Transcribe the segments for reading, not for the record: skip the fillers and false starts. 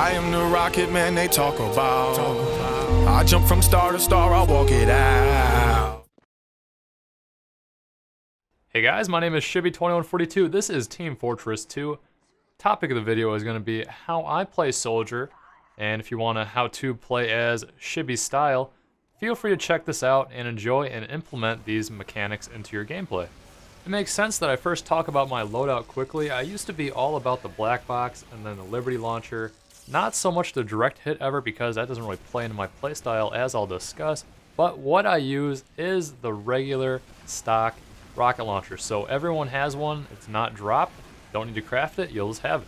I am the rocket man they talk about. I jump from star to star, I walk it out. Hey guys, my name is Shibby2142. This is Team Fortress 2. Topic of the video is going to be how I play Soldier, and if you want to how to play as Shibby style, feel free to check this out and enjoy and implement these mechanics into your gameplay. It makes sense that I first talk about my loadout quickly. I used to be all about the black box and then the Liberty launcher. Not so much the direct hit ever because that doesn't really play into my playstyle, as I'll discuss, but what I use is the regular stock rocket launcher. So everyone has one, it's not dropped, don't need to craft it, you'll just have it.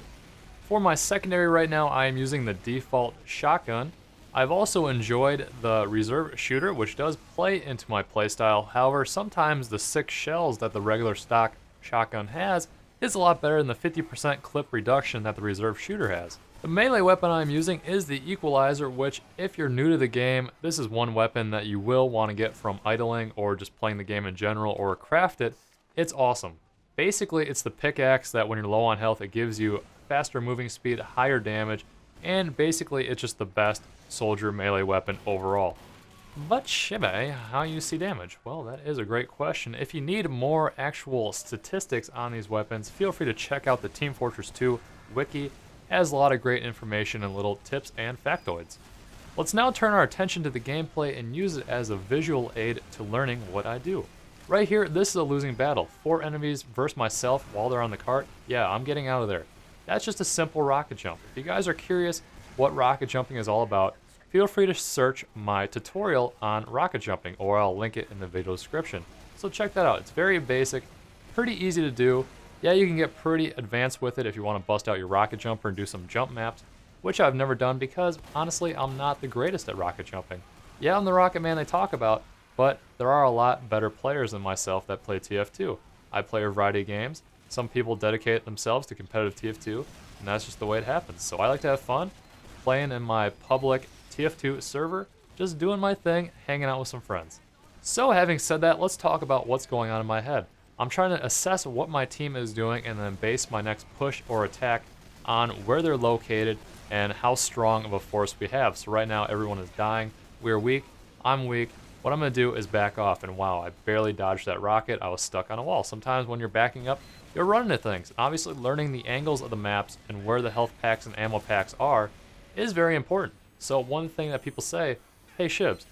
For my secondary right now, I am using the default shotgun. I've also enjoyed the reserve shooter, which does play into my playstyle. However, sometimes the 6 shells that the regular stock shotgun has is a lot better than the 50% clip reduction that the reserve shooter has. The melee weapon I'm using is the equalizer, which if you're new to the game, this is one weapon that you will want to get from idling or just playing the game in general or craft it. It's awesome. Basically, it's the pickaxe that when you're low on health, it gives you faster moving speed, higher damage, and basically it's just the best soldier melee weapon overall. But Shibby, how you see damage? Well, that is a great question. If you need more actual statistics on these weapons, feel free to check out the Team Fortress 2 wiki. It has a lot of great information and little tips and factoids. Let's now turn our attention to the gameplay and use it as a visual aid to learning what I do. Right here, this is a losing battle. 4 enemies versus myself while they're on the cart. Yeah, I'm getting out of there. That's just a simple rocket jump. If you guys are curious what rocket jumping is all about, feel free to search my tutorial on rocket jumping, or I'll link it in the video description. So check that out. It's very basic, pretty easy to do. Yeah, you can get pretty advanced with it if you want to bust out your rocket jumper and do some jump maps, which I've never done because, honestly, I'm not the greatest at rocket jumping. Yeah, I'm the rocket man they talk about, but there are a lot better players than myself that play TF2. I play a variety of games. Some people dedicate themselves to competitive TF2, and that's just the way it happens. So I like to have fun, playing in my public TF2 server, just doing my thing, hanging out with some friends. So having said that, let's talk about what's going on in my head. I'm trying to assess what my team is doing and then base my next push or attack on where they're located and how strong of a force we have. So right now everyone is dying, we're weak, I'm weak. What I'm going to do is back off, and wow, I barely dodged that rocket. I was stuck on a wall. Sometimes when you're backing up, you're running into things. Obviously learning the angles of the maps and where the health packs and ammo packs are is very important. So one thing that people say, hey Shibs,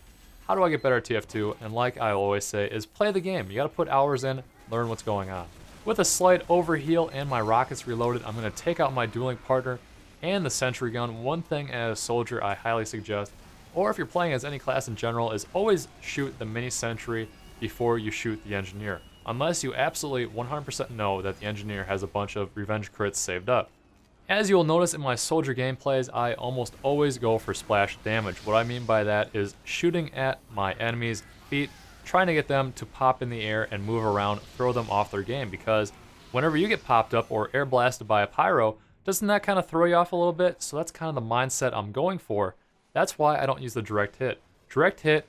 how do I get better at TF2? And like I always say, is play the game. You got to put hours in, learn what's going on. With a slight overheal and my rockets reloaded, I'm going to take out my dueling partner and the sentry gun. One thing as a soldier I highly suggest, or if you're playing as any class in general, is always shoot the mini sentry before you shoot the engineer. Unless you absolutely 100% know that the engineer has a bunch of revenge crits saved up. As you'll notice in my soldier gameplays, I almost always go for splash damage. What I mean by that is shooting at my enemies' feet, trying to get them to pop in the air and move around, throw them off their game, because whenever you get popped up or air blasted by a pyro, doesn't that kind of throw you off a little bit? So that's kind of the mindset I'm going for. That's why I don't use the direct hit. Direct hit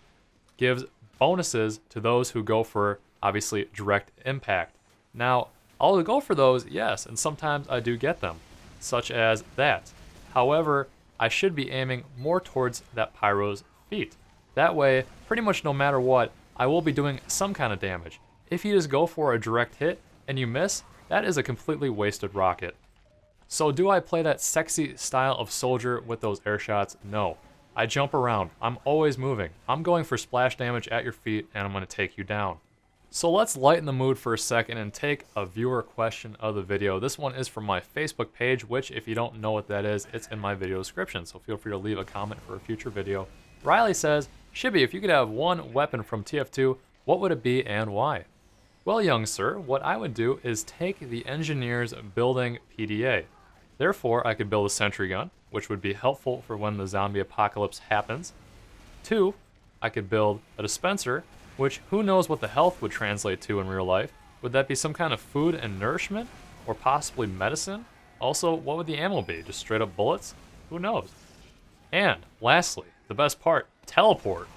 gives bonuses to those who go for, obviously, direct impact. Now, I'll go for those, yes, and sometimes I do get them, such as that. However, I should be aiming more towards that pyro's feet. That way, pretty much no matter what, I will be doing some kind of damage. If you just go for a direct hit and you miss, that is a completely wasted rocket. So do I play that sexy style of soldier with those air shots? No. I jump around. I'm always moving. I'm going for splash damage at your feet, and I'm going to take you down. So let's lighten the mood for a second and take a viewer question of the video. This one is from my Facebook page, which if you don't know what that is, it's in my video description. So feel free to leave a comment for a future video. Riley says, Shibby, if you could have one weapon from TF2, what would it be and why? Well, young sir, what I would do is take the engineer's building PDA. Therefore, I could build a sentry gun, which would be helpful for when the zombie apocalypse happens. 2, I could build a dispenser, which who knows what the health would translate to in real life. Would that be some kind of food and nourishment? Or possibly medicine? Also, what would the ammo be? Just straight up bullets? Who knows? And, lastly, the best part, teleport.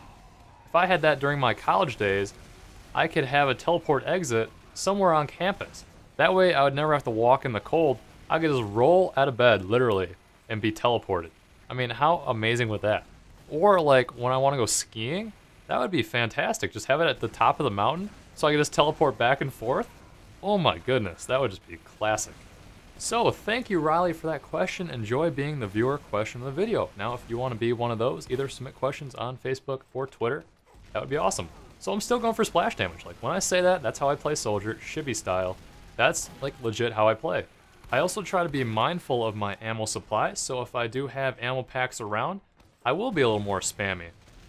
If I had that during my college days, I could have a teleport exit somewhere on campus. That way I would never have to walk in the cold. I could just roll out of bed, literally, and be teleported. I mean, how amazing would that? Or like when I want to go skiing, that would be fantastic. Just have it at the top of the mountain so I can just teleport back and forth. Oh my goodness, that would just be classic. So thank you, Riley, for that question. Enjoy being the viewer question of the video. Now, if you want to be one of those, either submit questions on Facebook or Twitter. That would be awesome. So I'm still going for splash damage. Like when I say that, that's how I play Soldier, Shibby style. That's like legit how I play. I also try to be mindful of my ammo supply, so if I do have ammo packs around, I will be a little more spammy.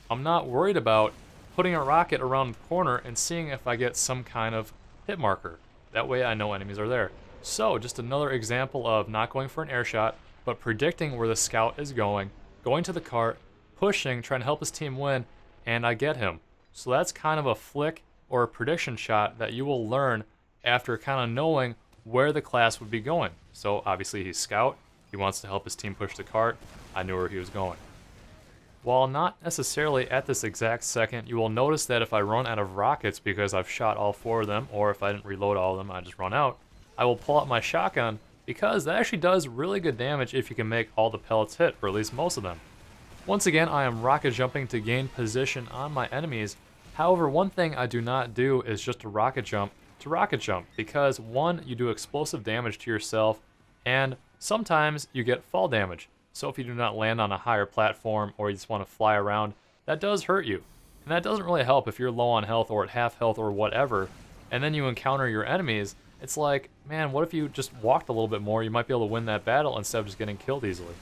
I'm not worried about putting a rocket around the corner and seeing if I get some kind of hit marker. That way I know enemies are there. So just another example of not going for an air shot, but predicting where the scout is going to the cart, pushing, trying to help his team win, and I get him. So that's kind of a flick or a prediction shot that you will learn after kind of knowing where the class would be going. So obviously he's scout, he wants to help his team push the cart, I knew where he was going. While not necessarily at this exact second, you will notice that if I run out of rockets because I've shot all 4 of them, or if I didn't reload all of them, I just run out, I will pull out my shotgun because that actually does really good damage if you can make all the pellets hit, or at least most of them. Once again, I am rocket jumping to gain position on my enemies. However, one thing I do not do is just a rocket jump to rocket jump, because one, you do explosive damage to yourself, and sometimes you get fall damage. So if you do not land on a higher platform or you just want to fly around, that does hurt you. And that doesn't really help if you're low on health or at half health or whatever, and then you encounter your enemies. It's like, man, what if you just walked a little bit more? You might be able to win that battle instead of just getting killed easily.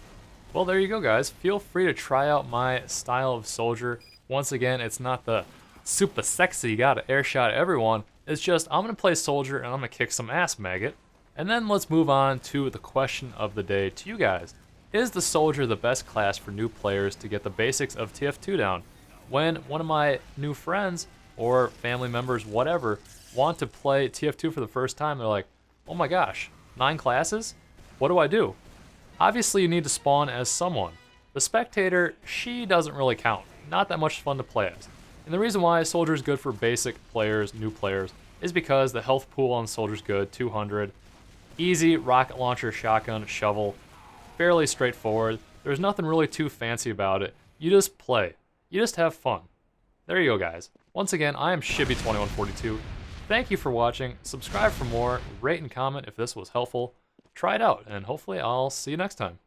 Well, there you go, guys. Feel free to try out my style of Soldier. Once again, it's not the super sexy, gotta airshot everyone. It's just, I'm gonna play Soldier and I'm gonna kick some ass, maggot. And then let's move on to the question of the day to you guys. Is the Soldier the best class for new players to get the basics of TF2 down? When one of my new friends or family members, whatever, want to play TF2 for the first time, they're like, oh my gosh, 9 classes? What do I do? Obviously, you need to spawn as someone. The Spectator, she doesn't really count. Not that much fun to play as. And the reason why Soldier is good for basic players, new players, is because the health pool on Soldier's good, 200. Easy rocket launcher, shotgun, shovel. Fairly straightforward. There's nothing really too fancy about it. You just play. You just have fun. There you go, guys. Once again, I am Shibby2142. Thank you for watching. Subscribe for more. Rate and comment if this was helpful. Try it out, and hopefully I'll see you next time.